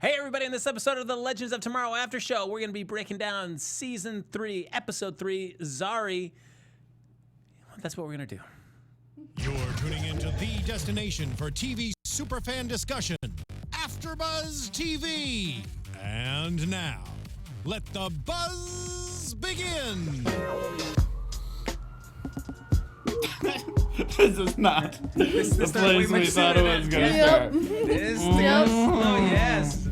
Hey everybody, in this episode of the Legends of Tomorrow After Show, we're going to be breaking down Season 3, Episode 3, Zari. That's what we're going to do. You're tuning into the destination for TV superfan discussion, AfterBuzz TV. And now, let the buzz begin. This is not the place we thought it was going to start. This oh yes.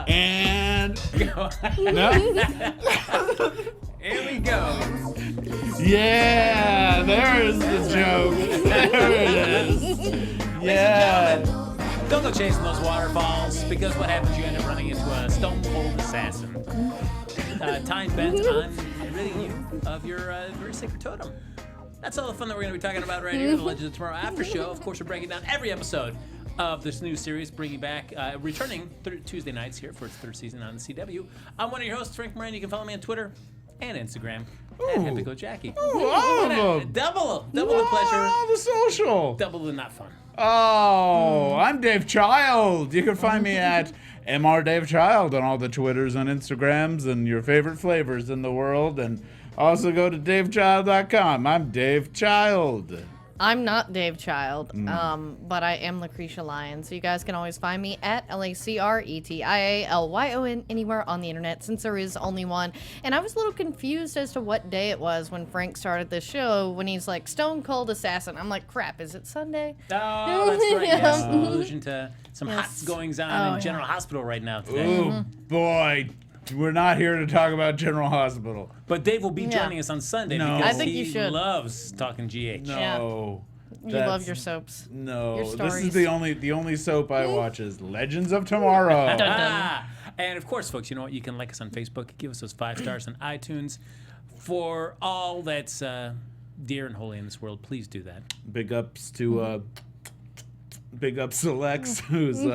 And Go. no. Here we go. Yeah, there is the joke. There it is. Yeah. Don't go chasing those waterfalls, because what happens, you end up running into a stone cold assassin. Time bent on ridding you of your very sacred totem. That's all the fun that we're going to be talking about right here in the Legends of Tomorrow After Show. Of course, we're breaking down every episode of this new series, bringing back, returning Tuesday nights here for its third season on the CW. I'm one of your hosts, Frank Moran. You can follow me on Twitter and Instagram at HappyGoJackie. All of them. Double the pleasure. All the social. Double the not fun. Oh, I'm Dave Child. You can find me at MR Dave Child on all the Twitters and Instagrams and your favorite flavors in the world. And also go to davechild.com. I'm Dave Child. I'm not Dave Child, but I am Lacretia Lyon, so you guys can always find me at LACRETIALYON anywhere on the internet, since there is only one. And I was a little confused as to what day it was when Frank started the show, when he's like, Stone Cold Assassin. I'm like, crap, is it Sunday? Oh, that's right, yes. Allusion to some hot Yes. goings on in General Hospital right now today. Ooh, boy. We're not here to talk about General Hospital. But Dave will be joining us on Sunday No. because I think he you should. loves talking GH. No. You love your soaps. No. Your This stories. is the only soap I watch is Legends of Tomorrow. And of course, folks, you know what? You can like us on Facebook. Give us those 5 stars on iTunes. For all that's dear and holy in this world, please do that. Big ups to Lex, who's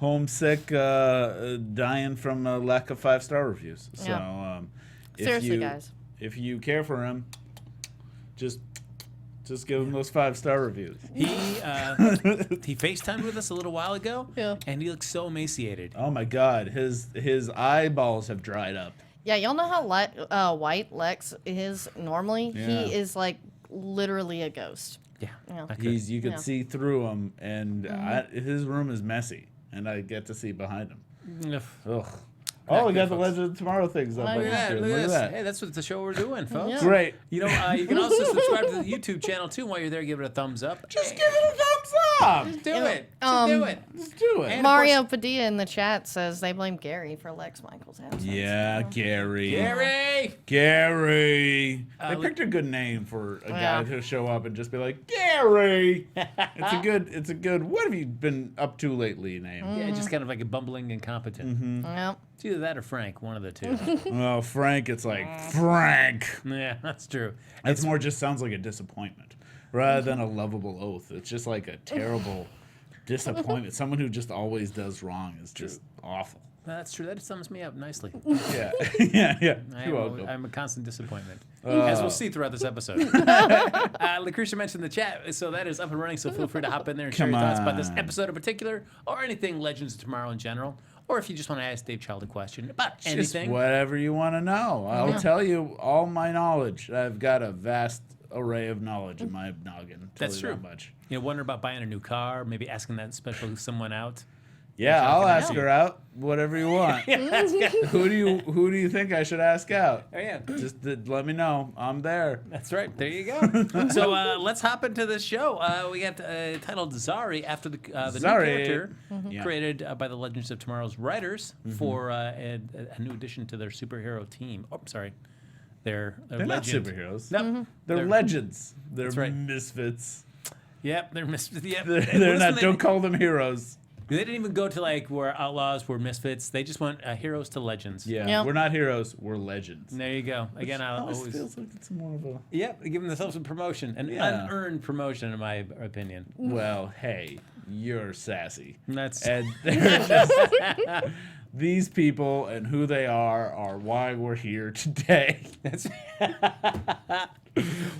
homesick, dying from a lack of 5-star reviews. So, Seriously, guys. if you care for him, just give him those 5-star reviews. He FaceTimed with us a little while ago, and he looks so emaciated. Oh my God, his eyeballs have dried up. Yeah, y'all know how white Lex is normally? Yeah. He is like literally a ghost. Yeah. You could see through him, and his room is messy, and I get to see behind him. Ugh. Oh, we got the Legend of Tomorrow things up. Look at Look at that. Hey, that's what the show we're doing, folks. Yeah. Great. You know, you can also subscribe to the YouTube channel, too. While you're there, give it a thumbs up. Just give it a thumbs up. Just do it. Just do it. Just do it. And Mario Padilla in the chat says they blame Gary for Lex Michaels' absence. Yeah, Gary. Gary! They picked a good name for a guy to show up and just be like, Gary. It's a good. What have you been up to lately? Name. Yeah, just kind of like a bumbling incompetent. Yep. It's either that or Frank, one of the two. Well, Frank, it's like Frank. Yeah, that's true. It's more just sounds like a disappointment rather than a lovable oath. It's just like a terrible disappointment. Someone who just always does wrong is just awful. That's true. That sums me up nicely. Yeah, yeah. You're welcome. I'm a constant disappointment, as we'll see throughout this episode. Lacretia mentioned the chat, so that is up and running, so feel free to hop in there and share your thoughts about this episode in particular, or anything Legends of Tomorrow in general, or if you just want to ask Dave Child a question about anything. Just whatever you want to know. I'll tell you all my knowledge. I've got a vast array of knowledge in my noggin. That's true. That much. You know, wonder about buying a new car, maybe asking that special someone out. Yeah, I'll ask her out. Whatever you want. Who do you think I should ask out? Oh yeah, Just let me know. I'm there. that's right. There you go. So let's hop into this show. We got titled Zari after the new character created by the Legends of Tomorrow's writers for a new addition to their superhero team. Oh, sorry, they're They're not legend. superheroes. Nope. They're legends. They're That's right. misfits. Yep, they're misfits. Yep. They're not. Don't call them heroes. They didn't even go to like where outlaws were misfits. They just went heroes to legends. Yeah, Yep. we're not heroes. We're legends. And there you go. Again, I Always always. feels like it's more of a. Yep, giving themselves a promotion, an unearned promotion, in my opinion. Well, hey, you're sassy. That's And they're just, these people and who they are why we're here today. That's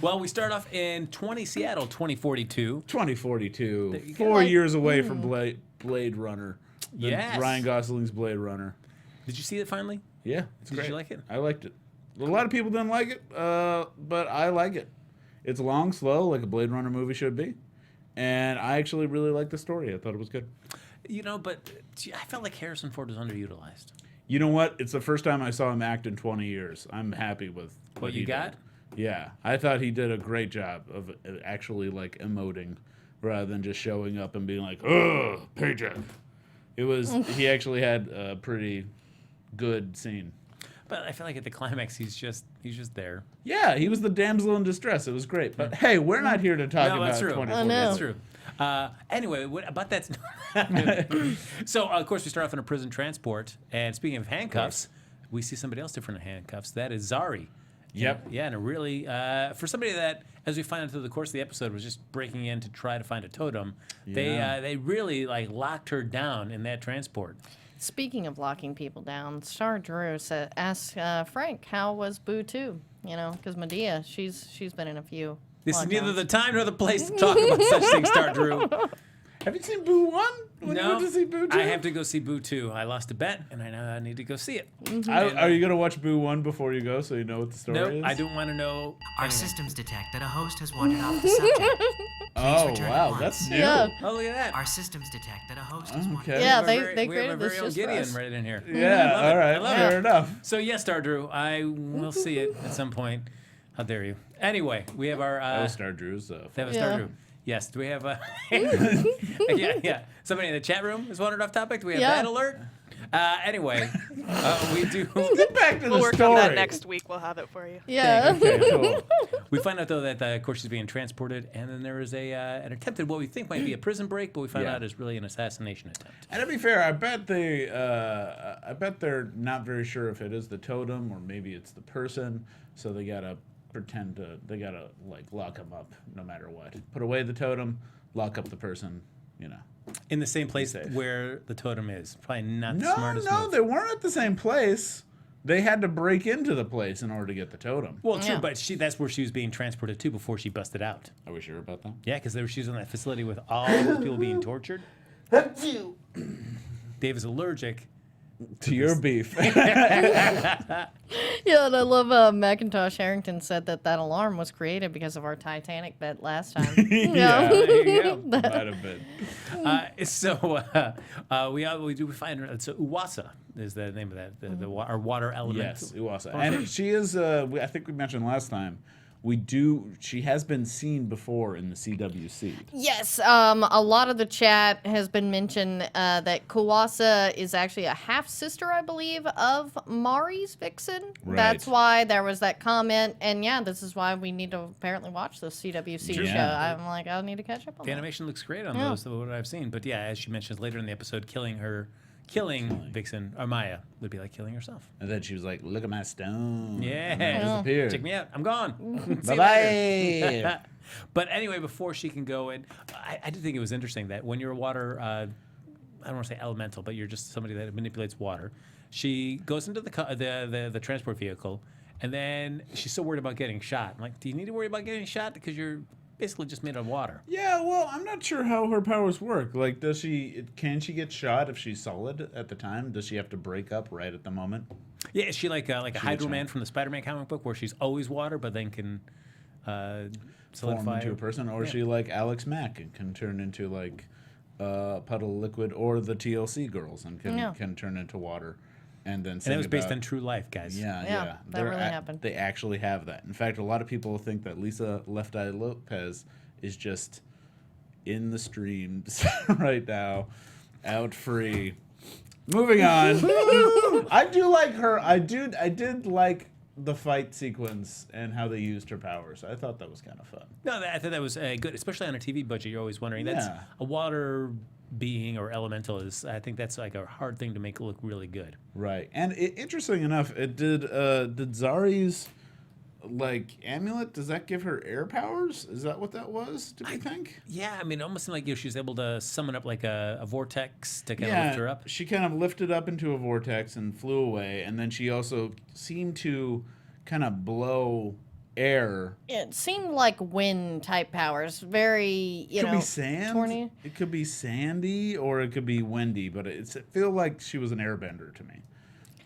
well, we start off in Seattle 2042. 2042, you go. 4 years away from Blade Runner. Yes. Ryan Gosling's Blade Runner. Did you see it finally? Yeah, it's Did great. you like it? I liked it. A lot of people didn't like it, but I like it. It's long, slow, like a Blade Runner movie should be. And I actually really liked the story. I thought it was good. You know, but I felt like Harrison Ford was underutilized. You know what? It's the first time I saw him act in 20 years. I'm happy with What you he got? did. Yeah, I thought he did a great job of actually like emoting rather than just showing up and being like, "Ugh, paycheck." He actually had a pretty good scene. But I feel like at the climax, he's just there. Yeah, he was the damsel in distress. It was great. But hey, we're not here to talk No, about that's true. 24. I know. That's true. Anyway, what about that? So, of course, we start off in a prison transport. And speaking of handcuffs, we see somebody else different in handcuffs. That is Zari. Yep. Yeah, and a really, for somebody that, as we find out through the course of the episode, was just breaking in to try to find a totem, they really like locked her down in that transport. Speaking of locking people down, Star Drew asked Frank, how was Boo 2? You know, because Medea, she's been in a few. This is neither lockdowns. the time nor the place to talk about such things, Star Drew. Have you seen Boo 1? When you No, went to see Boo 2? I have to go see Boo 2. I lost a bet, and I know I need to go see it. Are you going to watch Boo 1 before you go so you know what the story Nope, is? I don't want to know. Our anything. systems detect that a host has wandered off the subject. Oh, return at wow. once. That's new. Yeah. Oh, look at that. Our systems detect that a host has wandered. Okay. Yeah, We have they we have created our this very own just for Gideon us. right in here. Yeah, I love all it. right. I love Fair it. enough. So yes, Star Drew, I will see it at some point. How dare you? Anyway, we have our. That was Star Drew's stuff. That was Yeah. Star Drew. Yes. Do we have yeah. Somebody in the chat room is wandered off topic. Do we have Yeah. that alert? Anyway, we do. Get back to We'll the work story. on that next week. We'll have it for you. Yeah. Okay, cool. We find out though that of course she's being transported, and then there is an attempted what we think might be a prison break, but we find Yeah. out is really an assassination attempt. And to be fair, I bet they're not very sure if it is the totem or maybe it's the person, so they gotta like lock him up no matter what. Put away the totem, lock up the person, you know. In the same place Safe. where the totem is. Probably not the No, smartest no, move. they weren't at the same place. They had to break into the place in order to get the totem. Well, true, Yeah. but that's where she was being transported to before she busted out. Are we sure about that? Yeah, because she was in that facility with all those people being tortured. Dave is allergic. To your beef. Yeah, and I love Macintosh Harrington said that alarm was created because of our Titanic bet last time. Yeah, There you go. might have been. We find her. So Uwasa is the name of that. Our water element. Yes, Uwasa. And she is, I think we mentioned last time, she has been seen before in the CWC. Yes, a lot of the chat has been mentioned that Kuwasa is actually a half sister, I believe, of Mari's Vixen. Right. That's why there was that comment, and yeah, this is why we need to apparently watch the CWC show. Yeah. I'm like, I need to catch up on The that. animation looks great on Yeah. those, what I've seen. But yeah, as she mentions later in the episode, killing Vixen, Amaya, would be like killing herself. And then she was like, look at my stone. Yeah. And disappeared. Check me out. I'm gone. See you Bye-bye. later. But anyway, before she can go in, I did think it was interesting that when you're a water, I don't want to say elemental, but you're just somebody that manipulates water. She goes into the transport vehicle, and then she's so worried about getting shot. I'm like, do you need to worry about getting shot? Because you're basically just made of water. Yeah, well, I'm not sure how her powers work. Like, can she get shot if she's solid at the time? Does she have to break up right at the moment? Yeah, is she like a Hydro Man shot. from the Spider-Man comic book where she's always water, but then can Form solidify into a person? Or is Yeah. she like Alex Mack and can turn into like a puddle of liquid, or the TLC girls and can turn into water? And then And that was sing based about- on true life, guys. Yeah, Yeah, yeah. that They're really happened. They actually have that. In fact, a lot of people think that Lisa Left Eye Lopez is just in the streams right now, out free. Moving on. I do like her. I did like the fight sequence and how they used her powers. I thought that was kind of fun. No, I thought that was good, especially on a TV budget. You're always wondering. That's Yeah. a water being or elemental is. I think that's like a hard thing to make look really good. Right. And interesting enough, it did Zari's like amulet, does that give her air powers? Is that what that was? Do we think? Yeah, I mean, it almost seemed like she was able to summon up like a vortex to kind of lift her up. She kind of lifted up into a vortex and flew away, and then she also seemed to kind of blow air. It seemed like wind type powers. Very, It could be sand. torny. It could be sandy or it could be windy, but it feel like she was an airbender to me.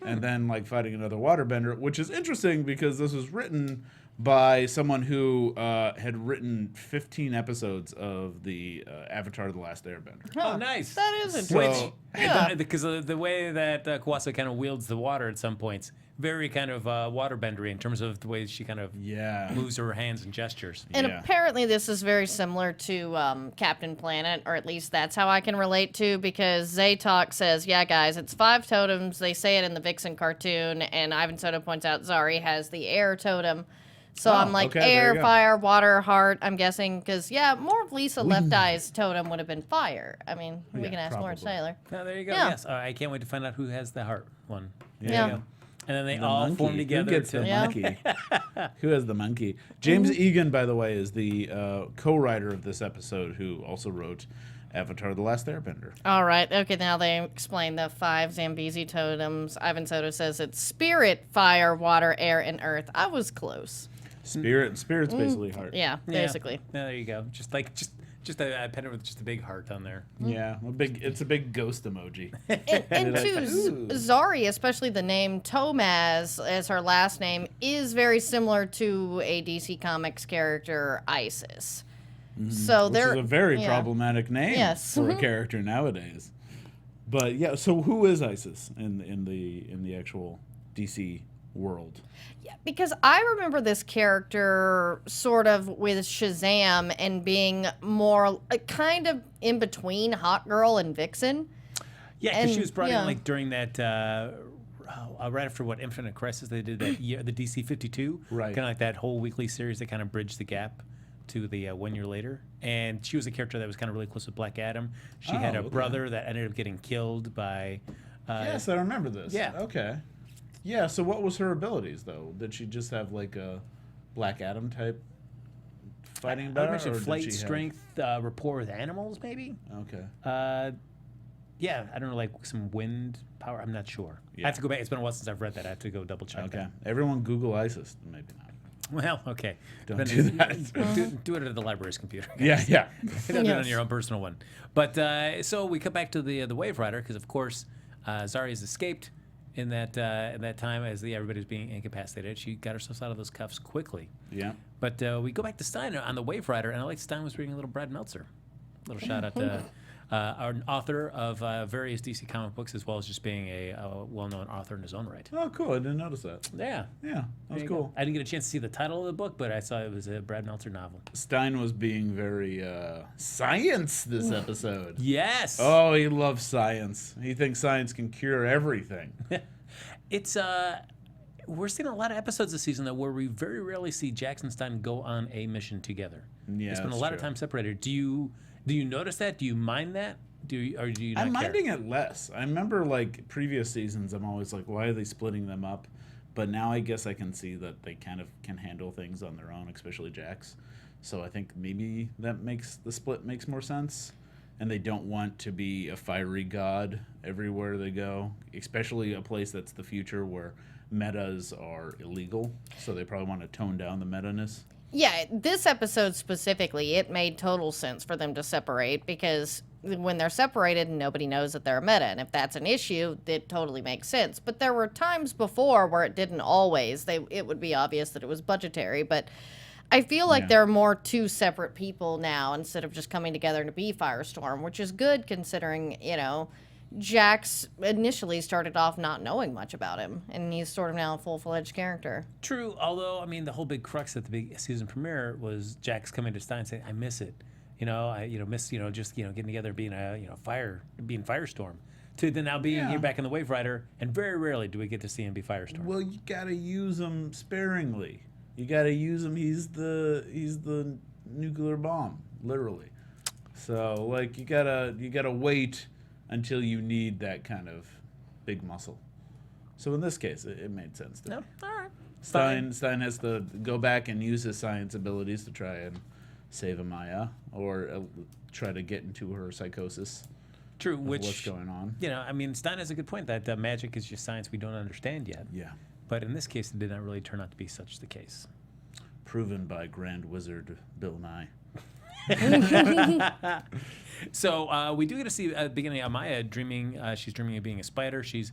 And then like fighting another waterbender, which is interesting because this was written by someone who had written 15 episodes of the Avatar: The Last Airbender. Oh, nice. That is interesting. So, Because of the way that Kawasa kind of wields the water at some points, very kind of waterbendery in terms of the way she kind of moves her hands and gestures. And apparently this is very similar to Captain Planet, or at least that's how I can relate to, because Zaytalk says, yeah, guys, it's 5 totems. They say it in the Vixen cartoon, and Ivan Soto points out Zari has the air totem. So I'm like, okay, there air, you go. fire, water, heart, I'm guessing, because, more of Lisa Left Eye's totem would have been fire. I mean, we can ask Lauren probably. Sailor. Oh, there you go. Yeah. Yes. I can't wait to find out who has the heart one. There Yeah. you go. And then they The all monkey. form together. Who gets the monkey? Who has the monkey? James Egan, by the way, is the co-writer of this episode, who also wrote Avatar: The Last Airbender. All right. Okay, now they explain the 5 Zambesi totems. Ivan Soto says it's spirit, fire, water, air, and earth. I was close. Spirit's basically heart. Yeah, basically. Yeah, there you go. Just a pen with just a big heart on there. Yeah, it's a big ghost emoji. And too, Ooh. Zari, especially the name Tomaz as her last name, is very similar to a DC Comics character, Isis. So Which they're is a very problematic name Yes. for a character nowadays. But yeah, so who is Isis in the actual DC world? Because I remember this character sort of with Shazam and being more kind of in between Hot Girl and Vixen. Yeah, because she And, was brought yeah. in like during that right after what Infinite Crisis they did that year, the DC 52, Right. Kind of like that whole weekly series that kind of bridged the gap to the 1 year later. And she was a character that was kind of really close with Black Adam. She had a okay. brother that ended up getting killed by. Yes, I remember this. Yeah. Okay. Yeah, so what was her abilities, though? Did she just have, like, a Black Adam type fighting I would power? mention or did flight, she have- strength, rapport with animals, maybe. Okay. Yeah, I don't know, like some wind power. I'm not sure. I Yeah. have to go back. It's been a while since I've read that. I have to go double check. Okay. that. Everyone Google ISIS. Maybe not. Well, okay. Don't But do that. do it at the library's computer. Yeah, yeah. Don't do it on Yes. your own personal one. But so we come back to the Wave Rider because, of course, Zari has escaped in that time as everybody's being incapacitated. She got herself out of those cuffs quickly. Yeah. But we go back to Stein on the Wave Rider, and I like Stein was reading a little Brad Meltzer. Little shout out to an author of various DC comic books, as well as just being a well-known author in his own right. Oh, cool. I didn't notice that. Yeah. Yeah, that There was you cool. go. I didn't get a chance to see the title of the book, but I saw it was a Brad Meltzer novel. Stein was being very science this episode. Yes. Oh, he loves science. He thinks science can cure everything. It's we're seeing a lot of episodes this season though where we very rarely see Jax and Stein go on a mission together. Yeah, it's been a that's lot of true. time separated. Do you notice that? Do you mind that? Do you not I'm care? minding it less. I remember like previous seasons, I'm always like, why are they splitting them up? But now I guess I can see that they kind of can handle things on their own, especially Jax. So I think maybe that makes the split makes more sense. And they don't want to be a fiery god everywhere they go, especially a place that's the future where metas are illegal. So they probably want to tone down the meta-ness. Yeah, this episode specifically, it made total sense for them to separate because when they're separated, nobody knows that they're a meta. And if that's an issue, it totally makes sense. But there were times before where it didn't always. It would be obvious that it was budgetary. But I feel like Yeah. there are more two separate people now instead of just coming together to be Firestorm, which is good considering, Jax initially started off not knowing much about him. And he's sort of now a full-fledged character. True, although I mean the whole big crux at the big season premiere was Jax coming to Stein saying, "I miss it, I miss just getting together, being being Firestorm." To then now being here back in the Wave Rider, and very rarely do we get to see him be Firestorm. Well, you gotta use him sparingly. You gotta use him. He's the nuclear bomb, literally. So like you gotta wait until you need that kind of big muscle. So in this case, it made sense to me. All right. Stein has to go back and use his science abilities to try and save Amaya or try to get into her psychosis. True, of which what's going on? Stein has a good point that magic is just science we don't understand yet. Yeah. But in this case, it did not really turn out to be such the case. proven by Grand Wizard Bill Nye. So we do get to see at the beginning Amaya dreaming. She's dreaming of being a spider. She's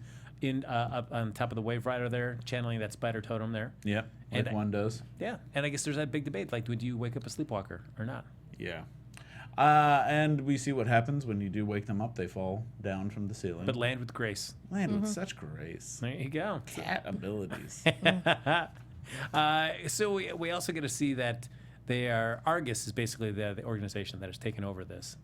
up on top of the wave rider there, channeling that spider totem there. Yeah, like And- one does. Yeah, and I guess there's that big debate, like, would you wake up a sleepwalker or not? Yeah. And we see what happens when you do wake them up. They fall down from the ceiling. But land with grace. Land with such grace. There you go. Cat abilities. So we also get to see that they are Argus is basically the organization that has taken over this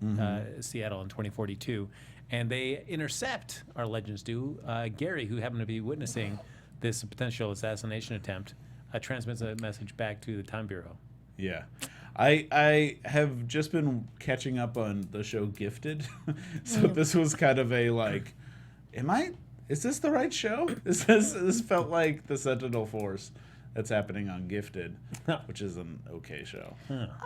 Seattle in 2042, and they intercept, our legends do, Gary, who happened to be witnessing this potential assassination attempt, transmits a message back to the Time Bureau. Yeah. I have just been catching up on the show Gifted. So this was kind of a like, is this the right show? This felt like the Sentinel Force that's happening on Gifted, which is an okay show.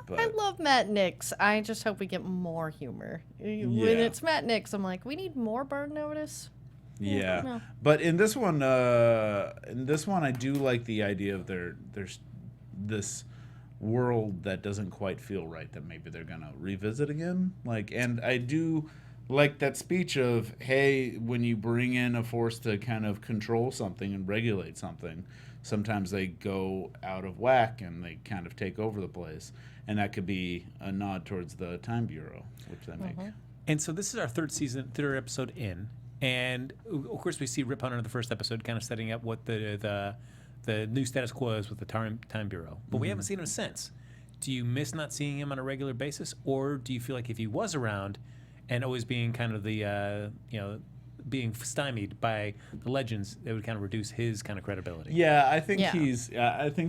But I love Matt Nix. I just hope we get more humor. When it's Matt Nix, I'm like, we need more Burn Notice. yeah. No. But in this one, I do like the idea of there's this world that doesn't quite feel right that maybe they're gonna revisit again. Like, and I do like that speech of, hey, when you bring in a force to kind of control something and regulate something, sometimes they go out of whack and they kind of take over the place. And that could be a nod towards the Time Bureau, which they make. And so this is our third episode in, and of course we see Rip Hunter in the first episode, kind of setting up what the new status quo is with the Time Bureau. But we haven't seen him since. Do you miss not seeing him on a regular basis, or do you feel like if he was around and always being kind of the being stymied by the legends, it would kind of reduce his kind of credibility? Yeah, I think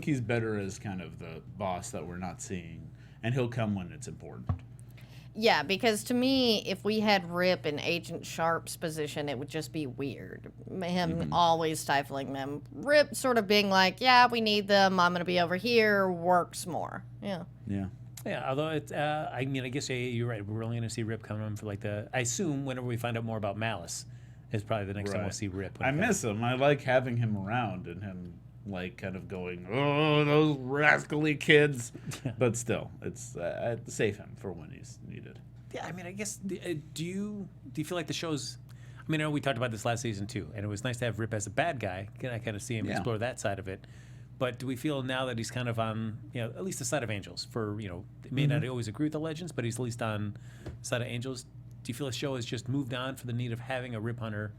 he's better as kind of the boss that we're not seeing, and he'll come when it's important. Yeah, because to me, if we had Rip in Agent Sharp's position, it would just be weird. Him always stifling them. Rip sort of being like, yeah, we need them, I'm going to be over here, works more. Yeah. Yeah. Yeah, although it's, I mean, I guess you're right. We're only going to see Rip come on for like I assume whenever we find out more about Malice is probably the next time we'll see Rip. I miss him. I like having him around and him like kind of going, oh, those rascally kids. But still, it's save him for when he's needed. Yeah, I mean, I guess, do you feel like the show's, I mean, I know we talked about this last season too, and it was nice to have Rip as a bad guy. I kind of see him explore that side of it. But do we feel now that he's kind of on, at least the side of Angels for, may not always agree with the legends, but he's at least on the side of Angels. Do you feel the show has just moved on for the need of having a Rip Hunter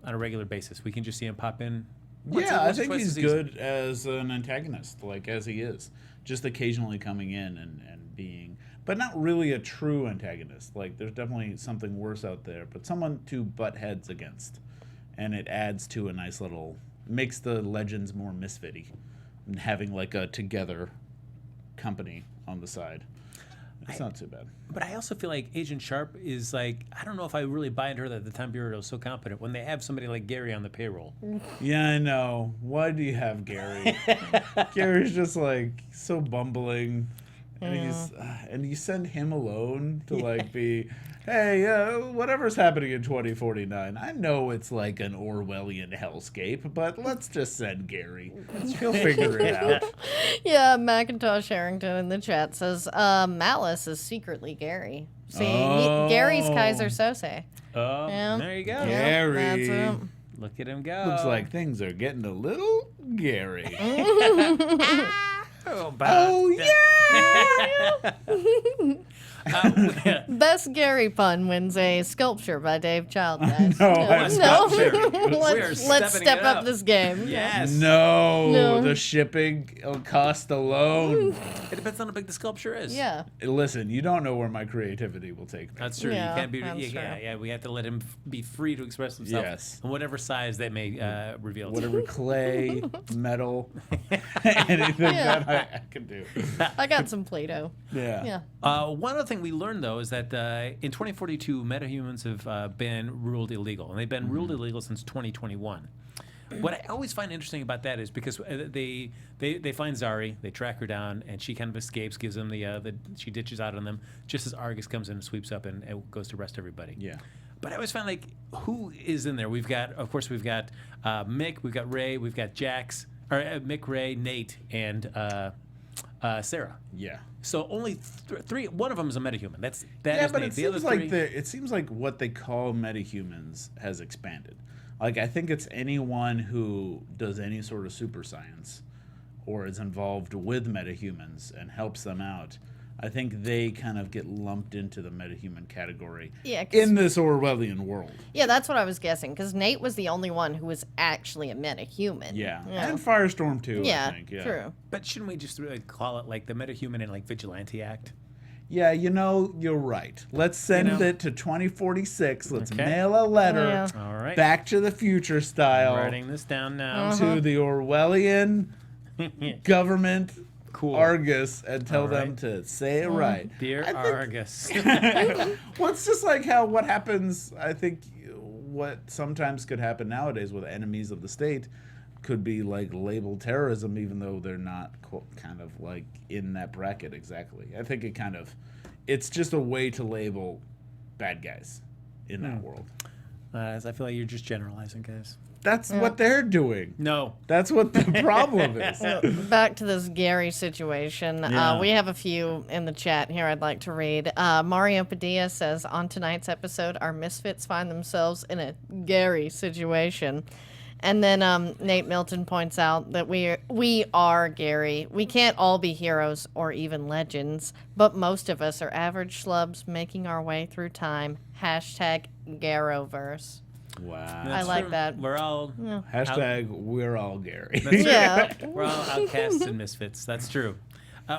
on a regular basis? We can just see him pop in. I think he's good as an antagonist, like as he is. Just occasionally coming in and being, but not really a true antagonist. Like there's definitely something worse out there, but someone to butt heads against. And it adds to a nice little, makes the legends more misfitty. And having like a together company on the side. It's not too bad. But I also feel like Agent Sharp is like, I don't know if I really buy into her that the Time Bureau is so competent when they have somebody like Gary on the payroll. Yeah, I know. Why do you have Gary? Gary's just like so bumbling. And you send him alone to like be, hey, whatever's happening in 2049. I know it's like an Orwellian hellscape, but let's just send Gary. He'll figure it out. Yeah, Macintosh Harrington in the chat says Malice is secretly Gary. See, Gary's Kaiser Sose. Oh, Yeah. there you go. Gary. That's it. Look at him go. Looks like things are getting a little Gary. Oh, yeah! Best Gary pun wins a sculpture by Dave Child, guys. No, I'm not serious. Let's step up this game. Yes. No, the shipping cost alone. It depends on how big the sculpture is. Yeah. Listen, you don't know where my creativity will take me. That's true. Yeah, you can't be. that's true. Yeah. We have to let him be free to express himself. Yes. In whatever size that may reveal. Whatever clay, metal, anything that I can do. I got some Play-Doh. Yeah. One other thing we learned though is that in 2042, metahumans have been ruled illegal, and they've been ruled illegal since 2021. What I always find interesting about that is because they find Zari, they track her down, and she kind of escapes, gives them she ditches out on them just as Argus comes in and sweeps up and goes to arrest everybody. Yeah. But I always find like who is in there? We've got Mick, we've got Ray, we've got Jax, or Mick, Ray, Nate, and Sarah. Yeah. So only three. One of them is a metahuman. That Yeah, is but neat. it The other seems like three. it seems like what they call metahumans has expanded. Like I think it's anyone who does any sort of super science or is involved with metahumans and helps them out. I think they kind of get lumped into the metahuman category Yeah, 'cause- in this Orwellian world. Yeah, that's what I was guessing, because Nate was the only one who was actually a metahuman. Yeah. And Firestorm too, Yeah, I think. Yeah. true. But shouldn't we just really call it like the metahuman and like vigilante act? Yeah, you're right. Let's send it to 2046. Let's mail a letter Yeah. All right. Back to the Future style I'm writing this down now. to the Orwellian government Cool. Argus and tell All them right. to say it right. Dear I think- Argus. Well, it's just like what happens, I think, what sometimes could happen nowadays with enemies of the state could be like labeled terrorism, even though they're not kind of like in that bracket exactly. I think it's just a way to label bad guys in that world. I feel like you're just generalizing, guys. That's what they're doing. No. That's what the problem is. Back to this Gary situation. Yeah. We have a few in the chat here I'd like to read. Mario Padilla says, on tonight's episode, our misfits find themselves in a Gary situation. And then Nate Milton points out that we are Gary. We can't all be heroes or even legends, but most of us are average schlubs making our way through time. Hashtag Garoverse. Wow. I like that. We're all Hashtag we're all Gary. Yeah. we're all outcasts and misfits. That's true.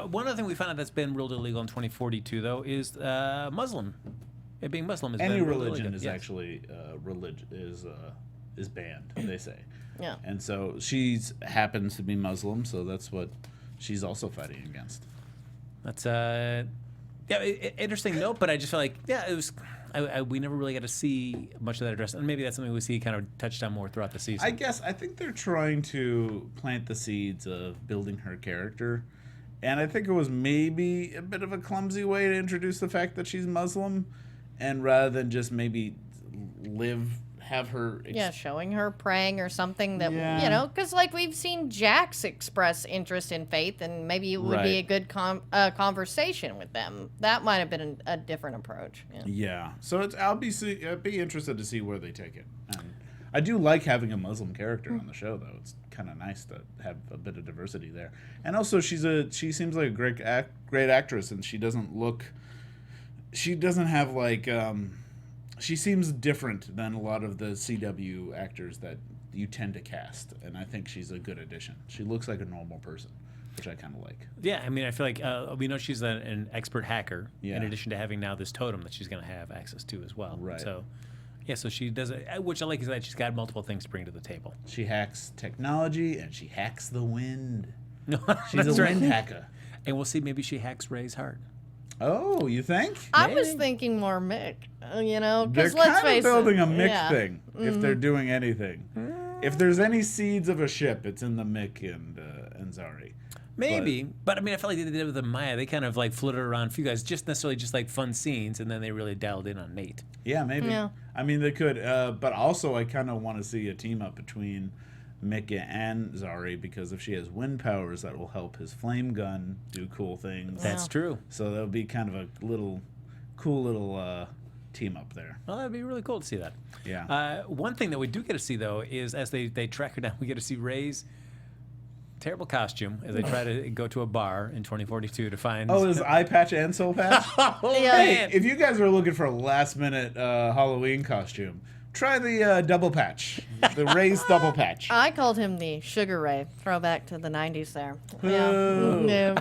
One other thing we found out that's been ruled illegal in 2042 though is Muslim. It being Muslim is Any been ruled religion illegal. is Yes. actually is banned, they say. Yeah. And so she happens to be Muslim, so that's what she's also fighting against. That's interesting note, but I just feel like it was. We never really got to see much of that address, and maybe that's something we see kind of touched on more throughout the season. I think they're trying to plant the seeds of building her character, and I think it was maybe a bit of a clumsy way to introduce the fact that she's Muslim, and rather than just maybe have her Showing her praying or something that, Yeah. because like we've seen Jax express interest in faith, and maybe it would be a good conversation with them. That might have been a different approach. Yeah. So I'll be interested to see where they take it. And I do like having a Muslim character on the show, though. It's kind of nice to have a bit of diversity there. And also, she seems like a great actress, and she doesn't have like. She seems different than a lot of the CW actors that you tend to cast, and I think she's a good addition. She looks like a normal person, which I kind of like. Yeah, I mean, I feel like we know she's an expert hacker. Yeah. In addition to having now this totem that she's going to have access to as well. Right. So, so she does it. Which I like is that she's got multiple things to bring to the table. She hacks technology, and she hacks the wind. No, She's that's a right. wind hacker. And we'll see. Maybe she hacks Ray's heart. Oh, you think? I was thinking more Mick, They're because let's kind face of building it. a Mick yeah. thing if they're doing anything. If there's any seeds of a ship, it's in the Mick and Zari. Maybe, but I mean, I felt like they did with Amaya. They kind of like flitted around a few guys, just necessarily just like fun scenes, and then they really dialed in on Nate. Yeah, maybe. Yeah. I mean, they could, but also I kind of want to see a team up between Mick and Zari, because if she has wind powers, that will help his flame gun do cool things. That's true. So that'll be kind of a cool little team up there. Well, that'd be really cool to see that. Yeah. One thing that we do get to see, though, is as they track her down, we get to see Ray's terrible costume as they try to go to a bar in 2042 to find. Oh, is eye patch and soul patch? Yeah. Hey, if you guys are looking for a last-minute Halloween costume, try the double patch, the raised double patch. I called him the Sugar Ray. Throwback to the 90s there. Ooh. Yeah.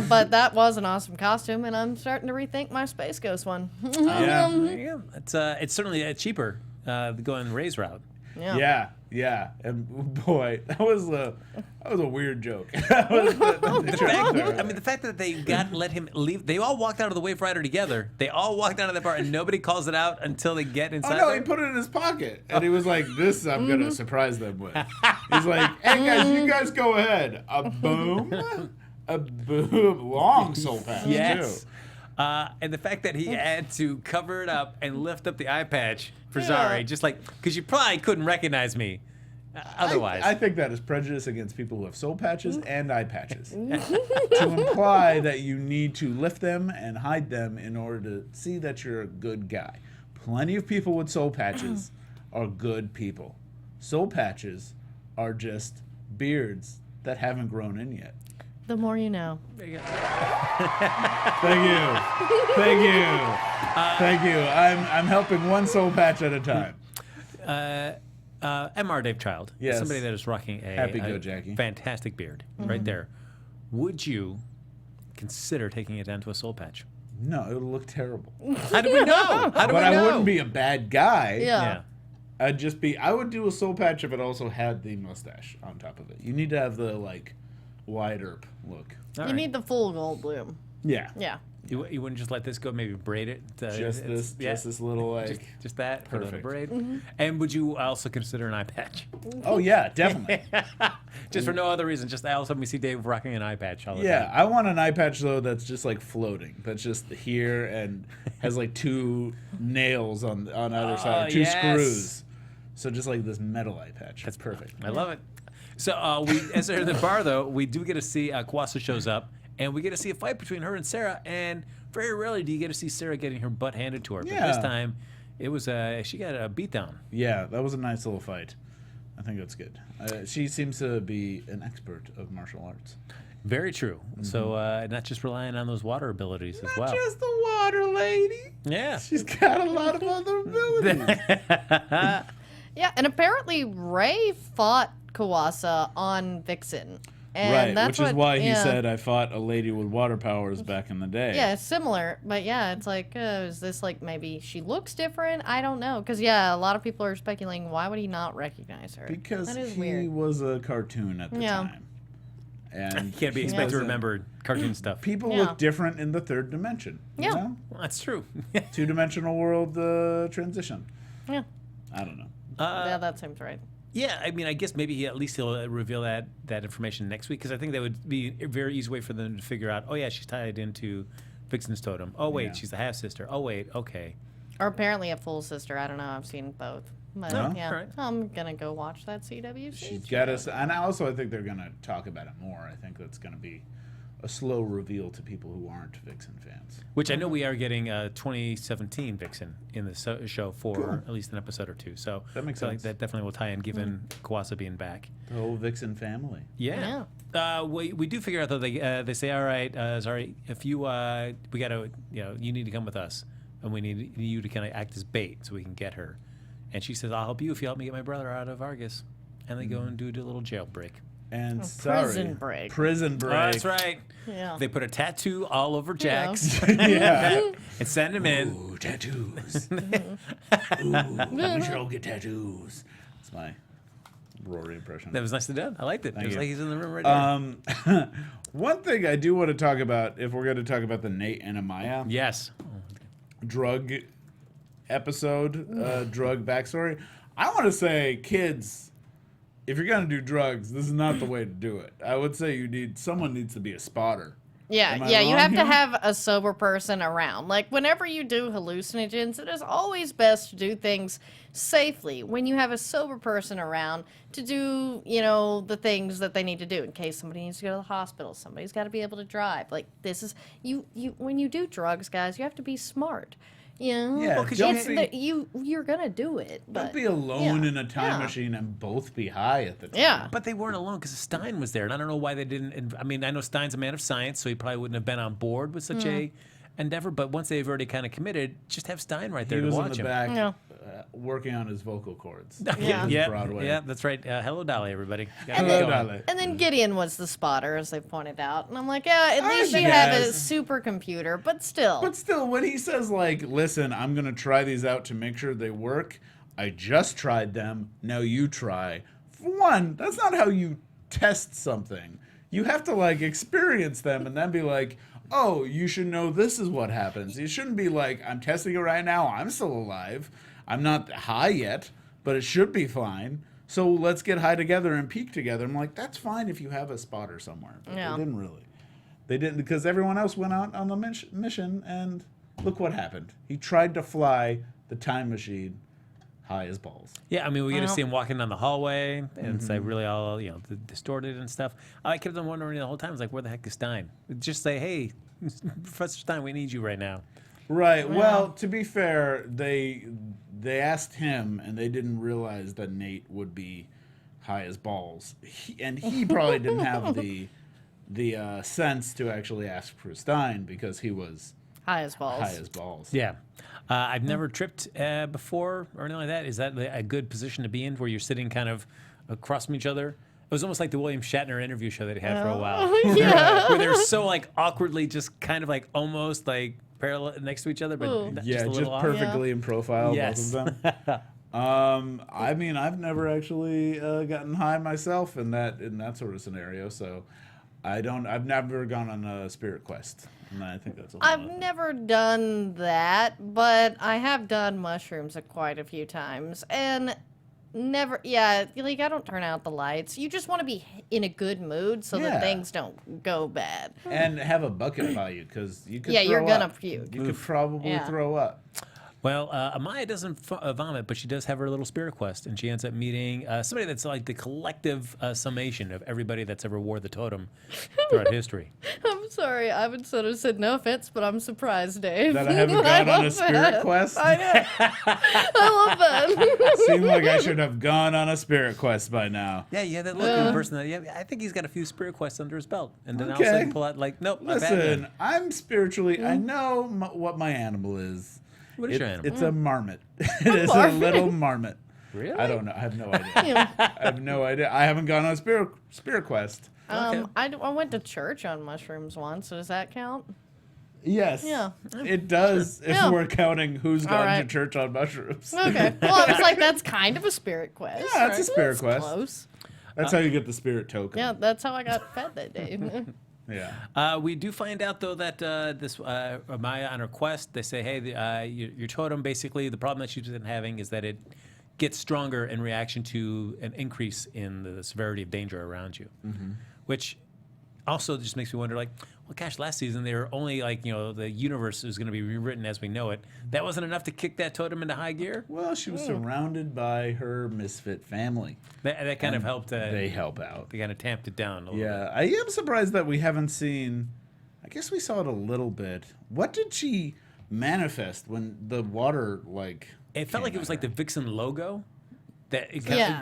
But that was an awesome costume, and I'm starting to rethink my Space Ghost one. Yeah. There you go. It's certainly cheaper going Ray's route. Yeah. And boy, that was a weird joke. the fact that they let him leave, they all walked out of the Wave Rider together. They all walked out of the bar, and nobody calls it out until they get Oh inside. no, there. he put it in his pocket, and he was like, "This I'm gonna surprise them with." He's like, "Hey guys, you guys go ahead." A boom, long soul patch Yes. too. And the fact that he had to cover it up and lift up the eye patch for Zari, just like, because you probably couldn't recognize me Otherwise, I think that is prejudice against people who have soul patches and eye patches. To imply that you need to lift them and hide them in order to see that you're a good guy. Plenty of people with soul patches are good people. Soul patches are just beards that haven't grown in yet. The more you know. there you go. Thank you. I'm helping one soul patch at a time. MR Dave Child, Yes. somebody that is rocking Happy go, Jackie. fantastic beard right there. Would you consider taking it down to a soul patch? No, it would look terrible. How do we know? How do But we I know? wouldn't be a bad guy. Yeah. I would do a soul patch if it also had the mustache on top of it. You need to have the, like, wide erp look. All You right. need the full gold bloom. Yeah. Yeah. You wouldn't just let this go, maybe braid it? Just this little, like... Just that, put it on a Perfect. braid. And would you also consider an eye patch? Oh, yeah, definitely. Just for no other reason, just all of a sudden we see Dave rocking an eye patch all the Yeah, time. I want an eye patch, though, that's just, like, floating. That's just here and has, like, 2 nails on either side. 2 yes. screws. So just, like, this metal eye patch. That's perfect. I love it. So as they're in the bar, though, we do get to see Kawasa shows up, and we get to see a fight between her and Sarah, and very rarely do you get to see Sarah getting her butt handed to her. But this Yeah. time, it was she got a beatdown. Yeah, that was a nice little fight. I think that's good. She seems to be an expert of martial arts. Very true. So not just relying on those water abilities as well. Not just the water lady. Yeah. She's got a lot of other abilities. Yeah, and apparently Ray fought Kawasa on Vixen. And Right, that's which is why he yeah. said, I fought a lady with water powers back in the day. Yeah, it's similar, but yeah, it's like, is this like maybe she looks different? I don't know, because yeah, a lot of people are speculating why would he not recognize her? Because that is he weird. was a cartoon at the Yeah. time. And You can't be he expected to wasn't- remember cartoon stuff. People Yeah. look different in the 3rd dimension. You Yeah. know? Well, that's true. 2-dimensional world transition. Yeah, I don't know. yeah, that seems right. Yeah, I mean, I guess maybe he'll reveal that information next week, because I think that would be a very easy way for them to figure out, oh, yeah, she's tied into Vixen's totem. Oh, wait, Yeah. she's the half-sister. Oh, wait, okay. Or apparently a full sister. I don't know. I've seen both. But Oh, yeah, alright. I'm gonna go watch that CWC. She's show. got us. And also, I think they're going to talk about it more. I think that's going to be a slow reveal to people who aren't Vixen fans. Which I know we are getting 2017 Vixen in the show for at least an episode or 2. So That makes so sense. that definitely will tie in, given Kawasa being back. The whole Vixen family. Yeah. We do figure out, though, they say, all right, Zari, if you we got to, you need to come with us, and we need you to kind of act as bait so we can get her. And she says, I'll help you if you help me get my brother out of Argus. And they go and do a little jailbreak. And prison break. Prison break. Oh, that's right. Yeah. They put a tattoo all over Jax Yeah. and send him in. Ooh, tattoos. Ooh, we should all get tattoos. That's my Rory impression. That was nicely done. I liked it. It was you. like he's in the room right there. One thing I do want to talk about, if we're going to talk about the Nate and Amaya Yes. drug episode, drug backstory, I want to say, kids, if you're going to do drugs, this is not the way to do it. I would say someone needs to be a spotter. Yeah, Am I yeah, you wrong have to here? have a sober person around. Like, whenever you do hallucinogens, it is always best to do things safely when you have a sober person around to do, the things that they need to do in case somebody needs to go to the hospital. Somebody's got to be able to drive. Like, this is, when you do drugs, guys, you have to be smart. Yeah, Well, 'cause don't It's be- you're gonna do it. But, Don't be alone yeah, in a time yeah. machine and both be high at the time. Yeah. But they weren't alone because Stein was there. And I don't know why they didn't. I mean, I know Stein's a man of science, so he probably wouldn't have been on board with such a endeavor. But once they've already kind of committed, just have Stein right there He to was in watch the him. back Yeah. working on his vocal cords. Yeah. Yeah, Broadway. yeah, that's right. Hello, Dolly, everybody. Got Hello, it going. Dolly. And then Gideon was the spotter, as they pointed out. And I'm like, yeah, at least you guess. have a supercomputer, but still. But still, when he says, like, listen, I'm going to try these out to make sure they work, I just tried them, now you try. For one, that's not how you test something. You have to, like, experience them and then be like, oh, you should know this is what happens. You shouldn't be like, I'm testing it right now, I'm still alive. I'm not high yet, but it should be fine. So let's get high together and peak together. I'm like, that's fine if you have a spotter somewhere. But Yeah. they didn't really. They didn't, because everyone else went out on the mission, and look what happened. He tried to fly the time machine high as balls. Yeah, I mean, we get to see him walking down the hallway, and it's like really all, distorted and stuff. I kept on wondering the whole time, where the heck is Stein? Just say, hey, Professor Stein, we need you right now. Right. Well, to be fair, they asked him, and they didn't realize that Nate would be high as balls. He probably didn't have the sense to actually ask for Stein because he was High as balls. Yeah. I've never tripped before or anything like that. Is that a good position to be in where you're sitting kind of across from each other? It was almost like the William Shatner interview show that he had for a while. Yeah. Where they're so awkwardly just kind of almost parallel next to each other, but just a little off. perfectly in profile, Yes. both of them. I mean, I've never actually gotten high myself in that sort of scenario, so I've never gone on a spirit quest. And I think that's I've never done that, but I have done mushrooms quite a few times, and never. Yeah, I don't turn out the lights. You just want to be in a good mood so that things don't go bad. And have a bucket by you because you could. Yeah, you're gonna up. puke. You could probably throw up. Well, Amaya doesn't vomit, but she does have her little spirit quest, and she ends up meeting somebody that's like the collective summation of everybody that's ever wore the totem throughout history. I'm sorry, I would sort of said no offense, but I'm surprised, Dave. That I haven't gone on a spirit quest? I know. I love that. Seemed like I should have gone on a spirit quest by now. Yeah, that look in person. I think he's got a few spirit quests under his belt, and then all of a sudden pull out nope. Listen, I'm spiritually. I know what my animal is. What is your animal? It's a marmot. It is a little marmot. Really? I don't know. I have no idea. I have no idea. I haven't gone on a spirit quest. I went to church on mushrooms once. So does that count? Yes. Yeah. It does if we're counting who's gone right. to church on mushrooms. Okay. Well, I was like, that's kind of a spirit quest. Yeah, it's a spirit That's quest. Close. That's how you get the spirit token. Yeah, that's how I got fed that day. Yeah. We do find out, though, that this Amaya on her quest, they say, hey, your totem, basically, the problem that she's been having is that it gets stronger in reaction to an increase in the severity of danger around you, which also just makes me wonder, well, gosh, last season they were only the universe is going to be rewritten as we know it. That wasn't enough to kick that totem into high gear? Well, she was surrounded by her misfit family. That kind of helped. They help out. They kind of tamped it down a little bit. Yeah, I am surprised that we haven't seen. I guess we saw it a little bit. What did she manifest when the water It felt like it was like the Vixen logo. That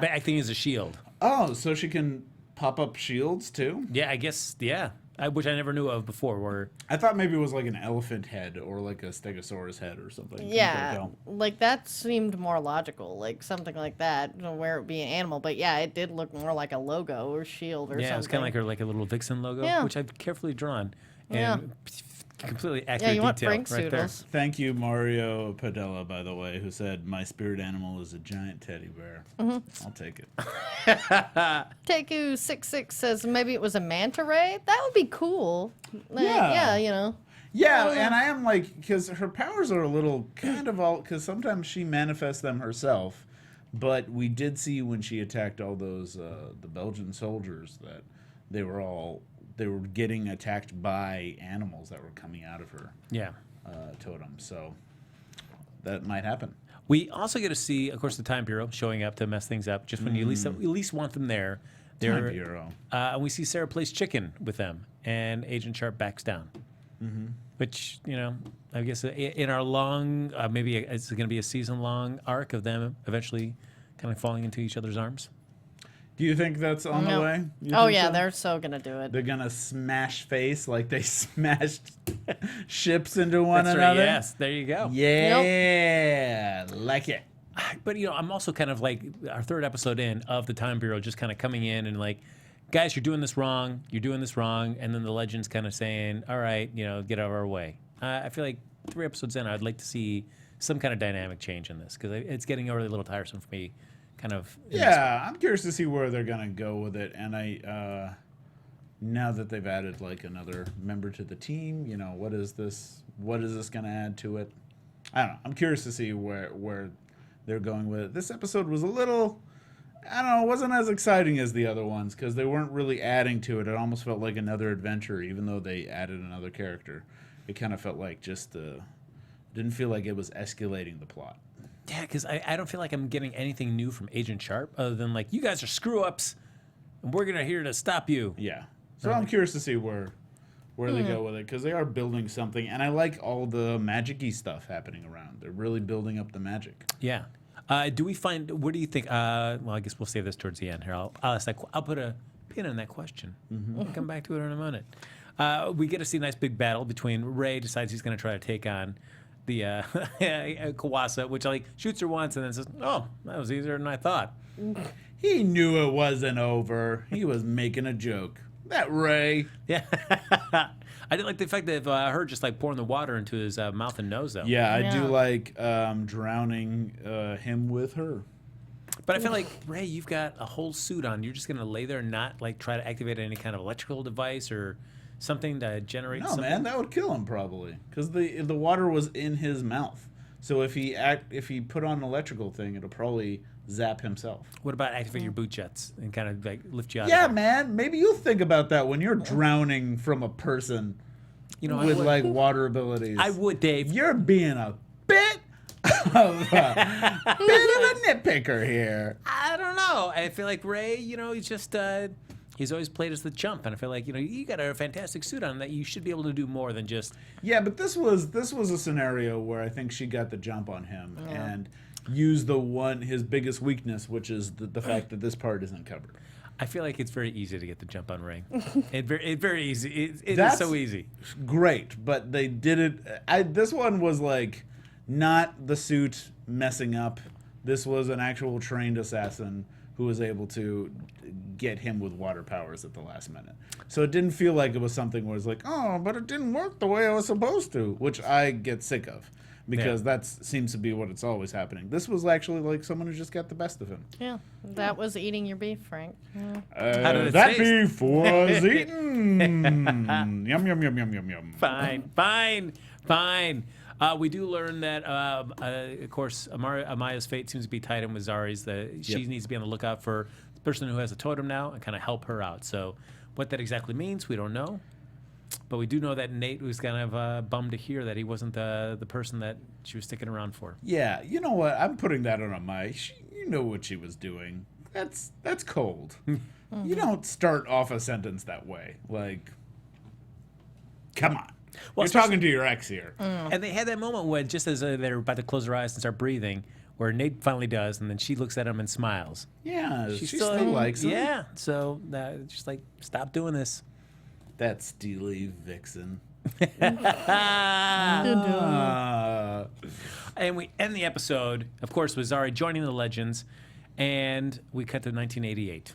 acting as a shield. Oh, so she can pop up shields too? Yeah, I guess. Yeah. Which I never knew of before. Where I thought maybe it was like an elephant head or like a stegosaurus head or something. Yeah, that seemed more logical, something like that, where it be an animal. But yeah, it did look more like a logo or shield or something. Yeah, it was kind of like a little Vixen logo, which I've carefully drawn and completely accurate you want detail Frank right there. Soodles. Thank you, Mario Padella, by the way, who said my spirit animal is a giant teddy bear. I'll take it. Teku66 says maybe it was a manta ray. That would be cool. Yeah. Yeah, Oh, yeah. and I am because her powers are a little kind of because sometimes she manifests them herself, but we did see when she attacked all those the Belgian soldiers that they were getting attacked by animals that were coming out of her totem. So that might happen. We also get to see, of course, the Time Bureau showing up to mess things up. Just when you at least want them there. Time Bureau. And we see Sarah plays chicken with them, and Agent Sharp backs down. Which, I guess in our long, maybe it's going to be a season-long arc of them eventually kind of falling into each other's arms. Do you think that's on the way? Oh, yeah, they're so going to do it. They're going to smash face like they smashed ships into one That's another? right, yes, there you go. Yeah, like it. But, I'm also kind of our third episode in of the Time Bureau just kind of coming in and guys, you're doing this wrong. And then the legend's kind of saying, all right, get out of our way. I feel like 3 episodes in, I'd like to see some kind of dynamic change in this because it's getting really a little tiresome for me. Kind of. Yeah, I'm curious to see where they're going to go with it. And now that they've added another member to the team, what is this going to add to it? I don't know. I'm curious to see where they're going with it. This episode was a little... I don't know, it wasn't as exciting as the other ones because they weren't really adding to it. It almost felt like another adventure, even though they added another character. It kind of felt like didn't feel like it was escalating the plot. Yeah, because I don't feel like I'm getting anything new from Agent Sharp other than like, you guys are screw-ups, and we're here to stop you. Yeah. So I'm curious to see where they go with it, because they are building something, and I like all the magic-y stuff happening around. They're really building up the magic. Yeah. Do we find? What do you think? Well, I guess we'll save this towards the end here. I'll ask that. I'll put a pin in that question. We'll come back to it in a minute. We get to see a nice big battle between Ray decides he's going to try to take on the Kawasa, which like shoots her once and then says, "Oh, that was easier than I thought." He knew it wasn't over. He was making a joke. That Ray. Yeah. I didn't like the fact that her just like pouring the water into his mouth and nose though. Yeah, I do like drowning him with her. But I feel like, Ray, you've got a whole suit on. You're just going to lay there and not like try to activate any kind of electrical device or something to generate something? Man, that would kill him probably, because the water was in his mouth. So if he put on an electrical thing, it'll probably zap himself. What about activate your boot jets and kind of like lift you out? Yeah, of there? man. Maybe you'll think about that when you're drowning from a person, with like water abilities. I would, Dave. You're being a bit of a nitpicker here. I don't know. I feel like Ray, he's just he's always played as the chump, and I feel like you got a fantastic suit on that you should be able to do more than just. Yeah, but this was a scenario where I think she got the jump on him and used his biggest weakness, which is the fact that this part isn't covered. I feel like it's very easy to get the jump on Ray. It's very easy. It is so easy. Great, but they did it. This one was like not the suit messing up. This was an actual trained assassin who was able to get him with water powers at the last minute. So it didn't feel like it was something where it's like, oh, but it didn't work the way I was supposed to, which I get sick of. Because that seems to be what it's always happening. This was actually like someone who just got the best of him. Yeah, that was eating your beef, Frank. How did it that taste? beef was eaten. Yum, yum, yum, yum, yum, yum. Fine. We do learn that, of course, Amaya's fate seems to be tied in with Zari's. She needs to be on the lookout for the person who has a totem now and kind of help her out. So what that exactly means, we don't know. But we do know that Nate was kind of bummed to hear that he wasn't the person that she was sticking around for. Yeah, you know what? I'm putting that on Amaya. You know what she was doing. That's cold. You don't start off a sentence that way. Like, come on. Well, you're talking to your ex here. And they had that moment when, just as they're about to close their eyes and start breathing, where Nate finally does, and then she looks at him and smiles. Yeah, she still likes him. Yeah, so just like, stop doing this. That steely vixen. And we end the episode, of course, with Zari joining the Legends, and we cut to 1988.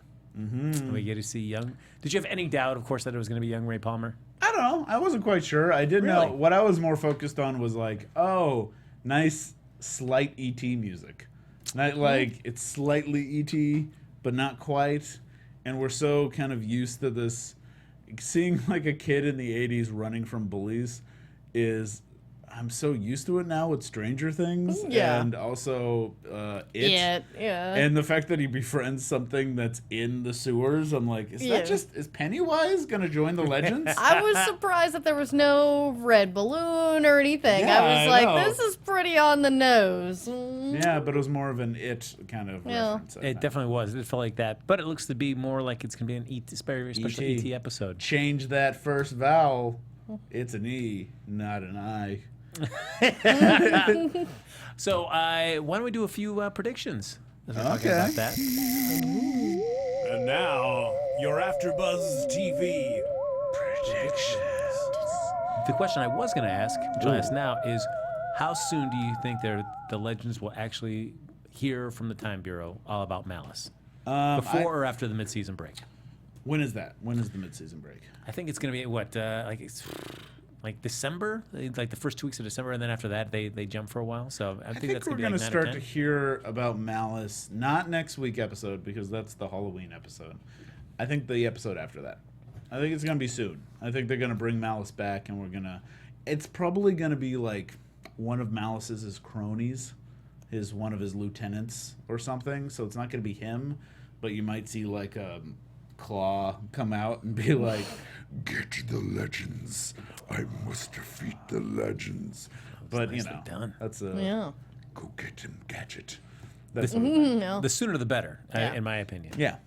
We get to see young. Did you have any doubt, of course, that it was going to be young Ray Palmer? I don't know. I wasn't quite sure. I did know. What I was more focused on was like, oh, nice slight ET music. Not like it's slightly ET, but not quite. And we're so kind of used to this. Seeing like a kid in the 80s running from bullies I'm so used to it now with Stranger Things and also It. Yeah. And the fact that he befriends something that's in the sewers, I'm like, is Pennywise going to join the Legends? I was surprised that there was no red balloon or anything. Yeah, I was like, this is pretty on the nose. Yeah, but it was more of an It kind of reference. It definitely was. It felt like that. But it looks to be more like it's going to be an very special ET episode. Change that first vowel. It's an E, not an I. So why don't we do a few predictions? Okay. About that. And now, your AfterBuzz TV predictions. The question I was going to ask, which I'll ask now, is how soon do you think the Legends will actually hear from the Time Bureau all about Malice? Before or after the mid-season break? When is that? When is the mid-season break? I think it's going to be, like December? Like the first 2 weeks of December, and then after that, they jump for a while. So I think that's we're going to be start to hear about Malice, not next week episode, because that's the Halloween episode. I think the episode after that. I think it's going to be soon. I think they're going to bring Malice back, and it's probably going to be like one of Malice's cronies, one of his lieutenants or something. So it's not going to be him, but you might see like Claw come out and be like, "Get to the Legends. I must defeat the Legends." But that's Go get him, Gadget. No. The sooner the better, Yeah. in my opinion. Yeah.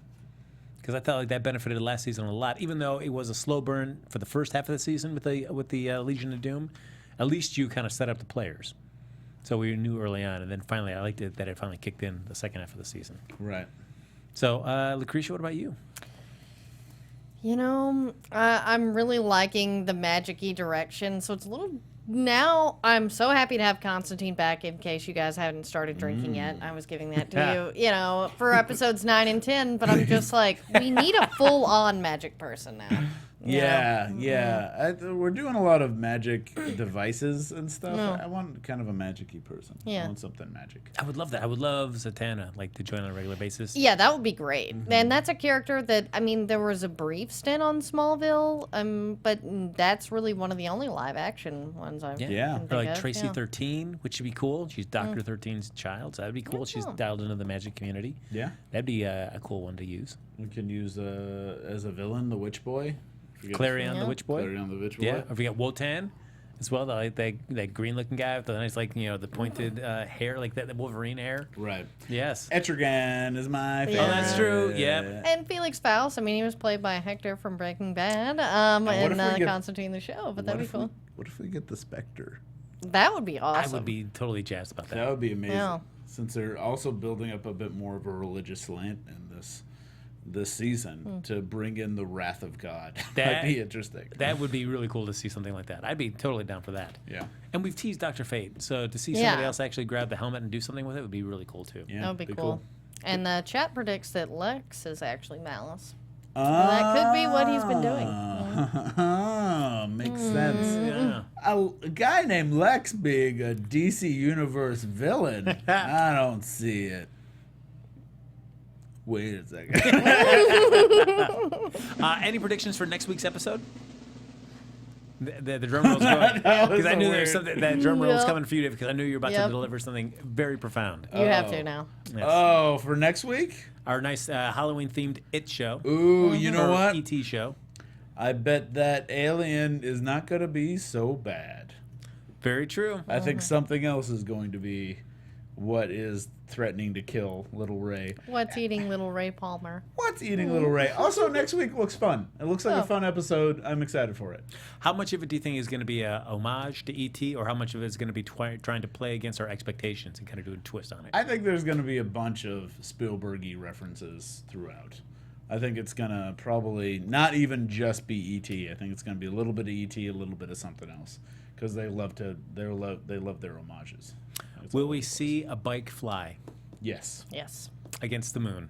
Because I felt like that benefited last season a lot, even though it was a slow burn for the first half of the season with the Legion of Doom. At least you kind of set up the players, so we knew early on, and then finally I liked it that it finally kicked in the second half of the season. Right. So, Lacretia, what about you? You know, I'm really liking the magic-y direction, so it's a little... Now, I'm so happy to have Constantine back in case you guys haven't started drinking yet. I was giving that to you, for episodes 9 and 10, but I'm just like, we need a full-on magic person now. Yeah. We're doing a lot of magic devices and stuff. No. I want kind of a magic-y person. Yeah. I want something magic. I would love that. I would love Zatanna, to join on a regular basis. Yeah, that would be great. And that's a character that, there was a brief stint on Smallville, but that's really one of the only live-action ones I've Yeah. can Or think like of. Tracy Yeah. 13, which would be cool. She's Dr. 13's child, so that'd be cool. She's dialed into the magic community. Yeah. That'd be a cool one to use. We can use as a villain the Witch Boy. Clarion the Witch Boy. Clarion the Witch Boy. Yeah, or we got Wotan as well, that green-looking guy with the nice, the pointed hair, like that Wolverine hair. Right. Yes. Etrigan is my favorite. Oh, that's true. Yep. And Felix Faust, he was played by Hector from Breaking Bad what in if we get- Constantine the show, but that'd be cool. What if we get the Spectre? That would be awesome. I would be totally jazzed about that. That would be amazing. Yeah. Since they're also building up a bit more of a religious slant in this season to bring in the wrath of God. That'd be interesting. That would be really cool to see something like that. I'd be totally down for that. Yeah. And we've teased Dr. Fate, so to see Yeah. somebody else actually grab the helmet and do something with it would be really cool too. Yeah. That would be cool. And the chat predicts that Lex is actually Malice. That could be what he's been doing. Makes sense. Yeah. A guy named Lex being a DC Universe villain, I don't see it. Wait a second. Any predictions for next week's episode? The drum roll's going. Because I knew there was something, that drum roll was coming for you, because I knew you were about to deliver something very profound. You have to now. Yes. Oh, for next week? Our nice Halloween-themed It show. Ooh, you know Or what? E.T. show. I bet that alien is not going to be so bad. Very true. I think something else is going to be what is threatening to kill Little Ray. What's eating little Ray Palmer? What's eating Little Ray? Also, next week looks fun. It looks like a fun episode. I'm excited for it. How much of it do you think is going to be a homage to E.T., or how much of it is going to be trying to play against our expectations and kind of do a twist on it? I think there's going to be a bunch of Spielberg-y references throughout. I think it's going to probably not even just be E.T. I think it's going to be a little bit of E.T., a little bit of something else, because they love their homages. Will we see a bike fly Yes. Yes. against the moon?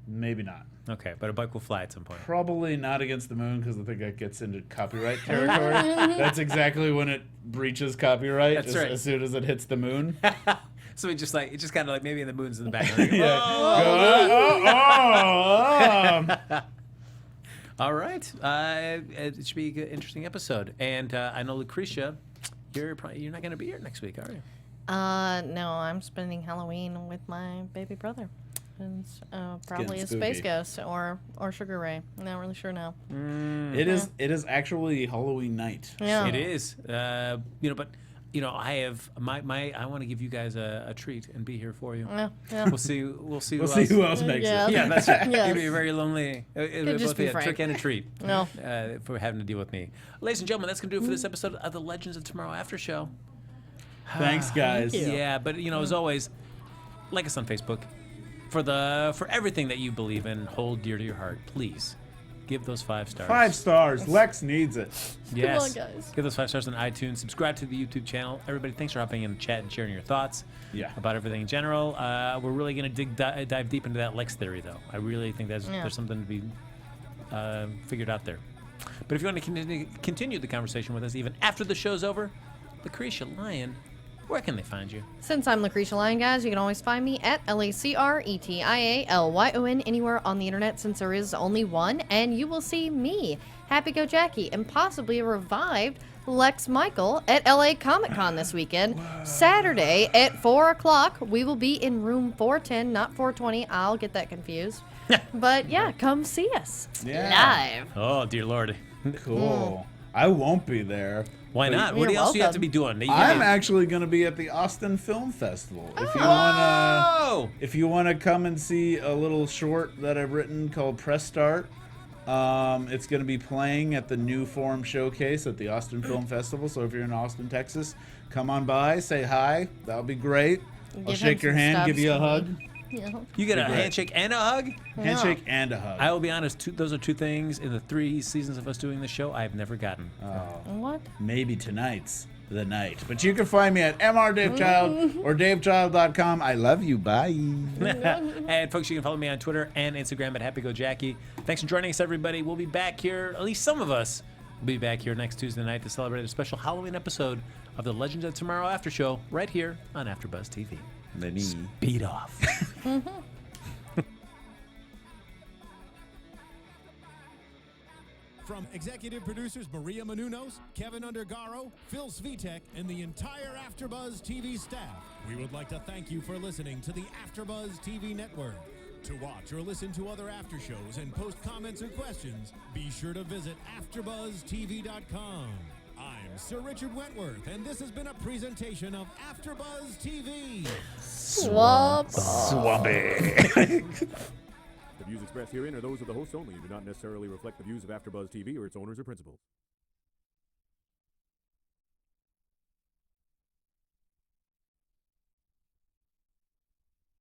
Maybe not. Okay, but a bike will fly at some point. Probably not against the moon, because I think that gets into copyright territory. That's exactly when it breaches copyright. That's right. As soon as it hits the moon. So it's just kind of like maybe in the moon's in the background. All right, it should be an interesting episode. And I know, Lacretia, you're not going to be here next week, are you? No, I'm spending Halloween with my baby brother. And probably a getting Space spooky. Ghost or Sugar Ray. I'm not really sure now. It is actually Halloween night. Yeah. It is. But I have I want to give you guys a treat and be here for you. Yeah. We'll see. We'll see. We'll see who else makes Yeah. it. Yeah, that's right. Yes. It'll be very lonely. It'll just both be be a frank. trick and a treat. No. For having to deal with me. Ladies and gentlemen, that's going to do it for this episode of the Legends of Tomorrow After Show. Thanks, guys. Thank you. Yeah, but as always, like us on Facebook. For everything that you believe in, hold dear to your heart, please give those 5 stars. 5 stars. Lex needs it. Yes. Come on, guys. Give those 5 stars on iTunes. Subscribe to the YouTube channel. Everybody, thanks for hopping in the chat and sharing your thoughts about everything in general. We're really going to dive deep into that Lex theory, though. I really think there's something to be figured out there. But if you want to continue the conversation with us even after the show's over, Lacretia Lyon, where can they find you? Since I'm Lacretia Lyon, guys, you can always find me at LACRETIALYON anywhere on the internet, since there is only one, and you will see me, Happy Go Jackie, and possibly a revived Lex Michael at LA Comic Con this weekend. Saturday at 4 o'clock, we will be in room 410, not 420. I'll get that confused. But yeah, come see us Yeah. live. Oh, dear Lord. Cool. I won't be there. Why but not? What You're else do you have to welcome. be doing? I'm actually going to be at the Austin Film Festival. Oh! If you want to come and see a little short that I've written called Press Start, it's going to be playing at the New Form Showcase at the Austin Film Festival. So if you're in Austin, Texas, come on by, say hi. That'll be great. I'll Give shake him your some hand, stuff, give you a hug. Yeah. You get a Great. handshake and a hug? Handshake and a hug. I will be honest, those are two things in the 3 seasons of us doing this show I've never gotten. What? Maybe tonight's the night. But you can find me at mrdavechild or davechild.com. I love you. Bye. And folks, you can follow me on Twitter and Instagram at HappyGoJackie. Thanks for joining us, everybody. We'll be back here, at least some of us will be back here next Tuesday night to celebrate a special Halloween episode of the Legends of Tomorrow After Show right here on AfterBuzz TV. Beat off. From executive producers Maria Menounos, Kevin Undergaro, Phil Svitek, and the entire AfterBuzz TV staff, we would like to thank you for listening to the AfterBuzz TV network. To watch or listen to other after shows and post comments or questions, be sure to visit AfterBuzzTV.com. I'm Sir Richard Wentworth, and this has been a presentation of AfterBuzz TV. Swamp. Swampy. The views expressed herein are those of the hosts only and do not necessarily reflect the views of AfterBuzz TV or its owners or principals.